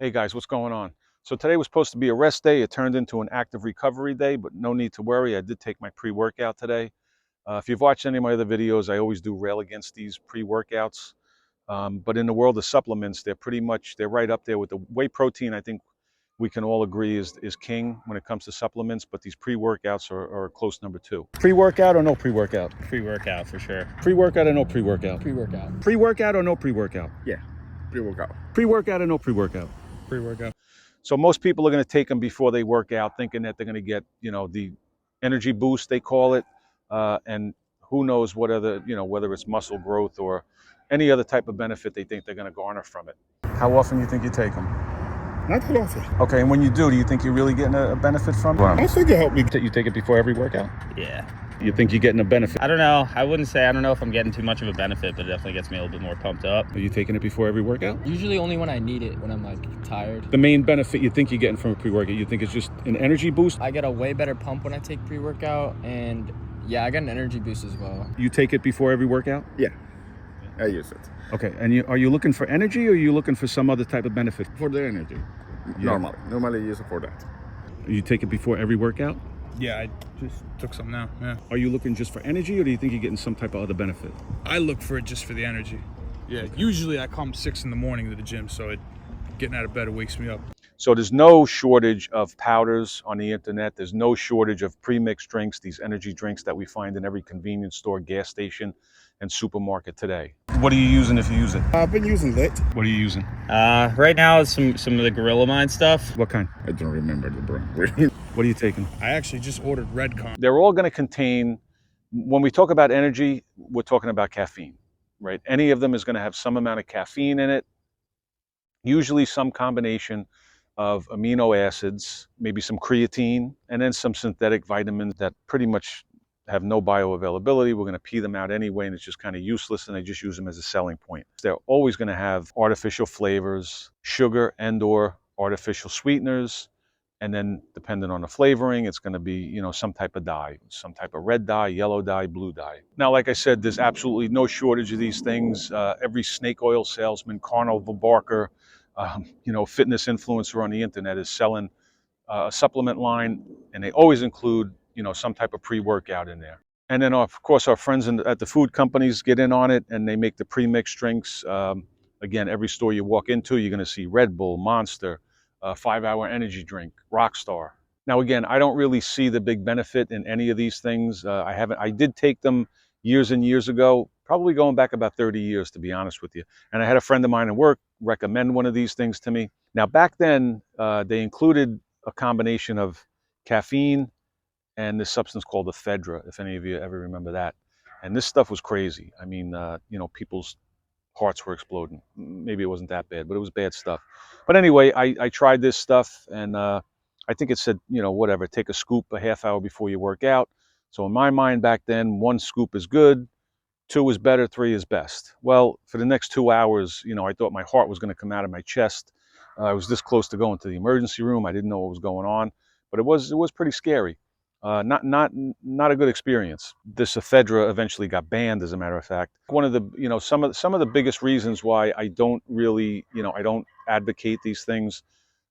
Hey guys, what's going on? So today was supposed to be a rest day. It turned into an active recovery day, but no need to worry. I did take my pre-workout today. If you've watched any of my other videos, I always do rail against these pre-workouts. But in the world of supplements, they're right up there with the whey protein. I think we can all agree is king when it comes to supplements, but these pre-workouts are close number two. Pre-workout or no pre-workout? Pre-workout for sure. Pre-workout or no pre-workout? Pre-workout. Pre-workout or no pre-workout? Yeah, pre-workout. Pre-workout or no pre-workout? Pre-workout. So most people are going to take them before they work out, thinking that they're going to get, the energy boost they call it, and who knows what other, whether it's muscle growth or any other type of benefit they think they're going to garner from it. How often do you think you take them? Not too often. Okay, and when you do you think you're really getting a benefit from it? I think it helped me. You take it before every workout? Yeah. You think you're getting a benefit? I don't know. I don't know if I'm getting too much of a benefit, but it definitely gets me a little bit more pumped up. Are you taking it before every workout? Usually only when I need it, when I'm like tired. The main benefit you think you're getting from a pre-workout, you think it's just an energy boost? I get a way better pump when I take pre-workout, and yeah, I get an energy boost as well. You take it before every workout? Yeah, I use it. Okay, and are you looking for energy or are you looking for some other type of benefit? For the energy. Yeah. Normally use it for that. You take it before every workout? Yeah, I just took some now, yeah. Are you looking just for energy or do you think you're getting some type of other benefit? I look for it just for the energy. Yeah, usually I come 6 in the morning to the gym, so getting out of bed, it wakes me up. So there's no shortage of powders on the internet. There's no shortage of pre-mixed drinks, these energy drinks that we find in every convenience store, gas station, and supermarket today. What are you using if you use it? I've been using Lit. What are you using? Right now it's some of the Gorilla Mind stuff. What kind? I don't remember the brand. What are you taking? I actually just ordered Redcon. They're all going to contain, when we talk about energy, we're talking about caffeine, right? Any of them is going to have some amount of caffeine in it, usually some combination of amino acids, maybe some creatine, and then some synthetic vitamins that pretty much have no bioavailability. We're going to pee them out anyway, and it's just kind of useless, and I just use them as a selling point. They're always going to have artificial flavors, sugar and or artificial sweeteners, and then depending on the flavoring, it's going to be, some type of dye, some type of red dye, yellow dye, blue dye. Now, like I said, there's absolutely no shortage of these things. Every snake oil salesman, carnival barker, fitness influencer on the internet is selling a supplement line, and they always include, some type of pre-workout in there. And then, of course, our friends at the food companies get in on it, and they make the pre-mixed drinks. Again, every store you walk into, you're going to see Red Bull, Monster, 5-hour energy drink, Rockstar. Now, again, I don't really see the big benefit in any of these things. I did take them years and years ago, probably going back about 30 years, to be honest with you. And I had a friend of mine at work recommend one of these things to me. Now, back then, they included a combination of caffeine and this substance called ephedra, if any of you ever remember that. And this stuff was crazy. I mean, people's hearts were exploding. Maybe it wasn't that bad, but it was bad stuff. But anyway, I tried this stuff, and I think it said, whatever, take a scoop a half hour before you work out. So in my mind back then, 1 scoop is good, 2 is better, 3 is best. Well, for the next 2 hours, I thought my heart was going to come out of my chest. I was this close to going to the emergency room. I didn't know what was going on, but it was pretty scary. Not a good experience. This ephedra eventually got banned, as a matter of fact. One of the, some of the biggest reasons why I don't really, I don't advocate these things.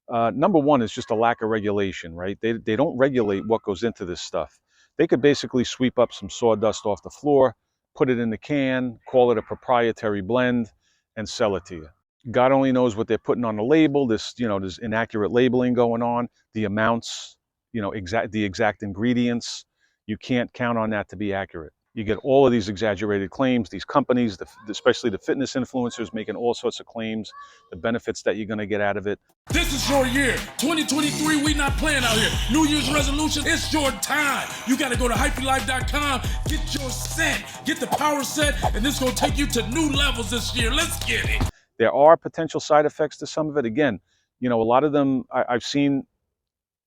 Number one is just a lack of regulation, right? They don't regulate what goes into this stuff. They could basically sweep up some sawdust off the floor, put it in the can, call it a proprietary blend, and sell it to you. God only knows what they're putting on the label. There's inaccurate labeling going on. The amounts, the exact ingredients. You can't count on that to be accurate. You get all of these exaggerated claims, these companies, especially the fitness influencers, making all sorts of claims, the benefits that you're going to get out of it. This is your year. 2023, we not playing out here. New Year's resolution, it's your time. You got to go to hypelife.com, get your set, get the power set, and this is going to take you to new levels this year. Let's get it. There are potential side effects to some of it. Again, a lot of them I've seen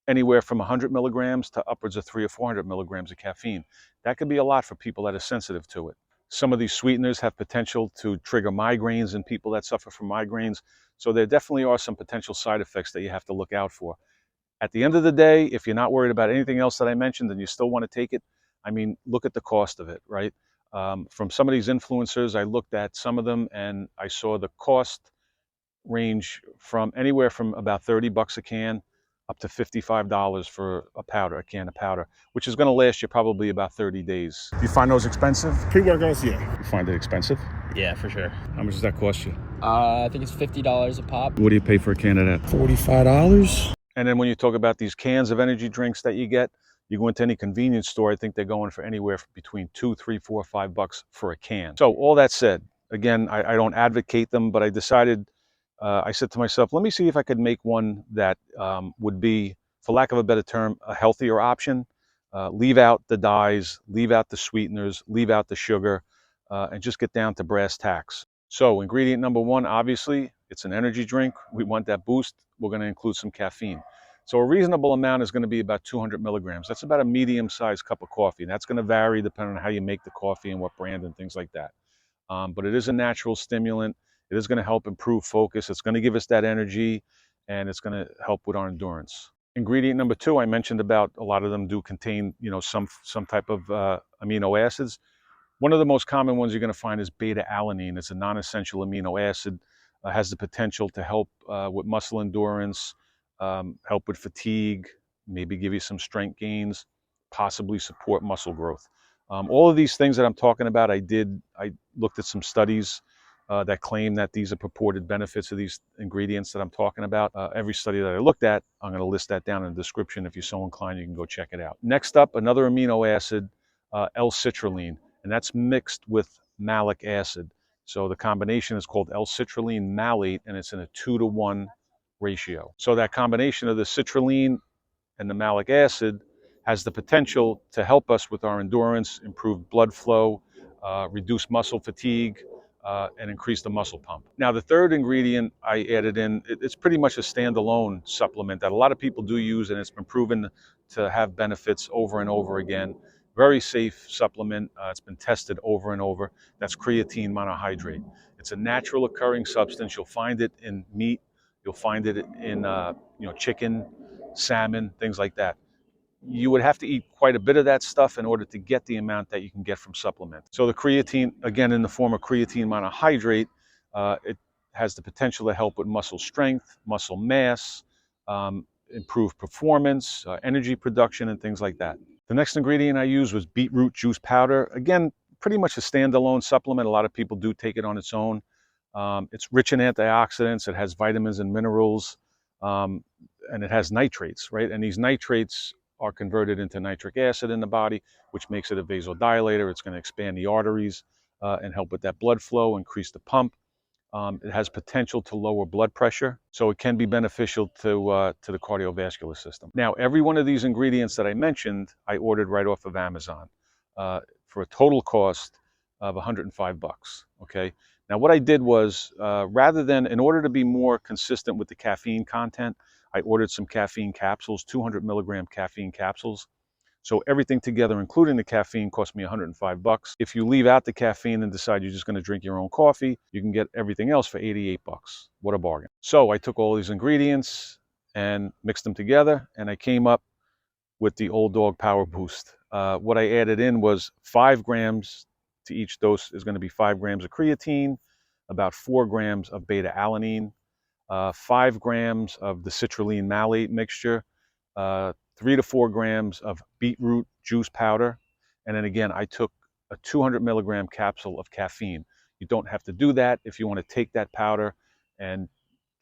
anywhere from 100 milligrams to upwards of 300 or 400 milligrams of caffeine. That could be a lot for people that are sensitive to it. Some of these sweeteners have potential to trigger migraines in people that suffer from migraines. So there definitely are some potential side effects that you have to look out for. At the end of the day, if you're not worried about anything else that I mentioned and you still want to take it, look at the cost of it, right? From some of these influencers, I looked at some of them and I saw the cost range from anywhere from about 30 bucks a can up to $55 for a powder, a can of powder, which is going to last you probably about 30 days. Do you find those expensive? Pre-workouts, yeah. You find it expensive? Yeah, for sure. How much does that cost you? I think it's $50 a pop. What do you pay for a can of that? $45. And then when you talk about these cans of energy drinks that you get, you go into any convenience store, I think they're going for anywhere between $2, $3, $4, $5 for a can. So all that said, again, I don't advocate them, but I decided, I said to myself, let me see if I could make one that would be, for lack of a better term, a healthier option. Leave out the dyes, leave out the sweeteners, leave out the sugar, and just get down to brass tacks. So ingredient number one, obviously, it's an energy drink. We want that boost. We're going to include some caffeine. So a reasonable amount is going to be about 200 milligrams. That's about a medium-sized cup of coffee. And that's going to vary depending on how you make the coffee and what brand and things like that. But it is a natural stimulant. It is going to help improve focus. It's going to give us that energy, and it's going to help with our endurance. Ingredient number two, I mentioned about a lot of them do contain, some type of amino acids. One of the most common ones you're going to find is beta-alanine. It's a non-essential amino acid. Has the potential to help with muscle endurance, help with fatigue, maybe give you some strength gains, possibly support muscle growth. All of these things that I'm talking about, I looked at some studies that claim that these are purported benefits of these ingredients that I'm talking about. Every study that I looked at, I'm going to list that down in the description. If you're so inclined, you can go check it out. Next up, another amino acid, L-citrulline, and that's mixed with malic acid. So the combination is called L-citrulline malate, and it's in a 2-to-1 ratio. So that combination of the citrulline and the malic acid has the potential to help us with our endurance, improve blood flow, reduce muscle fatigue, and increase the muscle pump. Now, the third ingredient I added in, it's pretty much a standalone supplement that a lot of people do use, and it's been proven to have benefits over and over again. Very safe supplement. It's been tested over and over. That's creatine monohydrate. It's a natural occurring substance. You'll find it in meat. You'll find it in chicken, salmon, things like that. You would have to eat quite a bit of that stuff in order to get the amount that you can get from supplement. So the creatine, again, in the form of creatine monohydrate, it has the potential to help with muscle strength, muscle mass, improve performance, energy production, and things like that. The next ingredient I used was beetroot juice powder. Again, pretty much a standalone supplement. A lot of people do take it on its own. It's rich in antioxidants. It has vitamins and minerals, and it has nitrates, right? And these nitrates are converted into nitric acid in the body, which makes it a vasodilator. It's going to expand the arteries and help with that blood flow, increase the pump. It has potential to lower blood pressure, so it can be beneficial to the cardiovascular system. Now, every one of these ingredients that I mentioned, I ordered right off of Amazon for a total cost of 105 bucks, okay? Now, what I did was, in order to be more consistent with the caffeine content, I ordered some caffeine capsules, 200 milligram caffeine capsules. So everything together, including the caffeine, cost me 105 bucks. If you leave out the caffeine and decide you're just going to drink your own coffee, you can get everything else for 88 bucks. What a bargain. So I took all these ingredients and mixed them together, and I came up with the Old Dog Power Boost. What I added in was 5 grams to each dose is going to be 5 grams of creatine, about 4 grams of beta-alanine, 5 grams of the citrulline malate mixture, 3 to 4 grams of beetroot juice powder, and then again, I took a 200 milligram capsule of caffeine. You don't have to do that if you want to take that powder and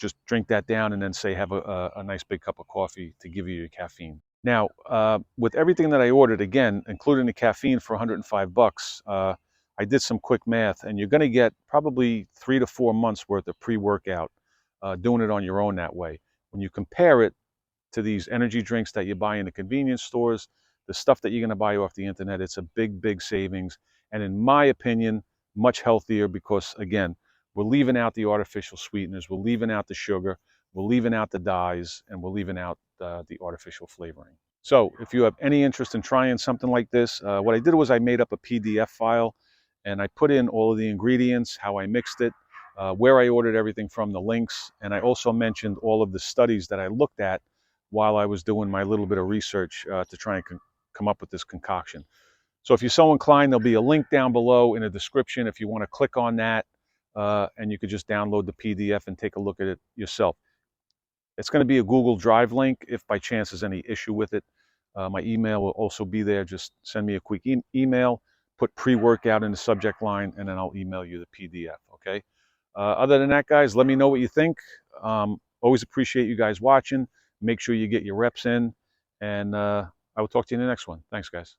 just drink that down and then say have a nice big cup of coffee to give you your caffeine. Now, with everything that I ordered, again, including the caffeine for 105 bucks, I did some quick math, and you're going to get probably 3 to 4 months worth of pre-workout doing it on your own that way. When you compare it to these energy drinks that you buy in the convenience stores, the stuff that you're going to buy off the internet, it's a big, big savings. And in my opinion, much healthier because, again, we're leaving out the artificial sweeteners, we're leaving out the sugar, we're leaving out the dyes, and we're leaving out the artificial flavoring. So if you have any interest in trying something like this, what I did was I made up a PDF file, and I put in all of the ingredients, how I mixed it, where I ordered everything from, the links, and I also mentioned all of the studies that I looked at while I was doing my little bit of research to try and come up with this concoction. So if you're so inclined, there'll be a link down below in the description if you want to click on that and you could just download the PDF and take a look at it yourself. It's going to be a Google Drive link if by chance there's any issue with it. My email will also be there. Just send me a quick email, put pre-workout in the subject line, and then I'll email you the PDF, okay? Other than that, guys, let me know what you think. Always appreciate you guys watching. Make sure you get your reps in, and I will talk to you in the next one. Thanks, guys.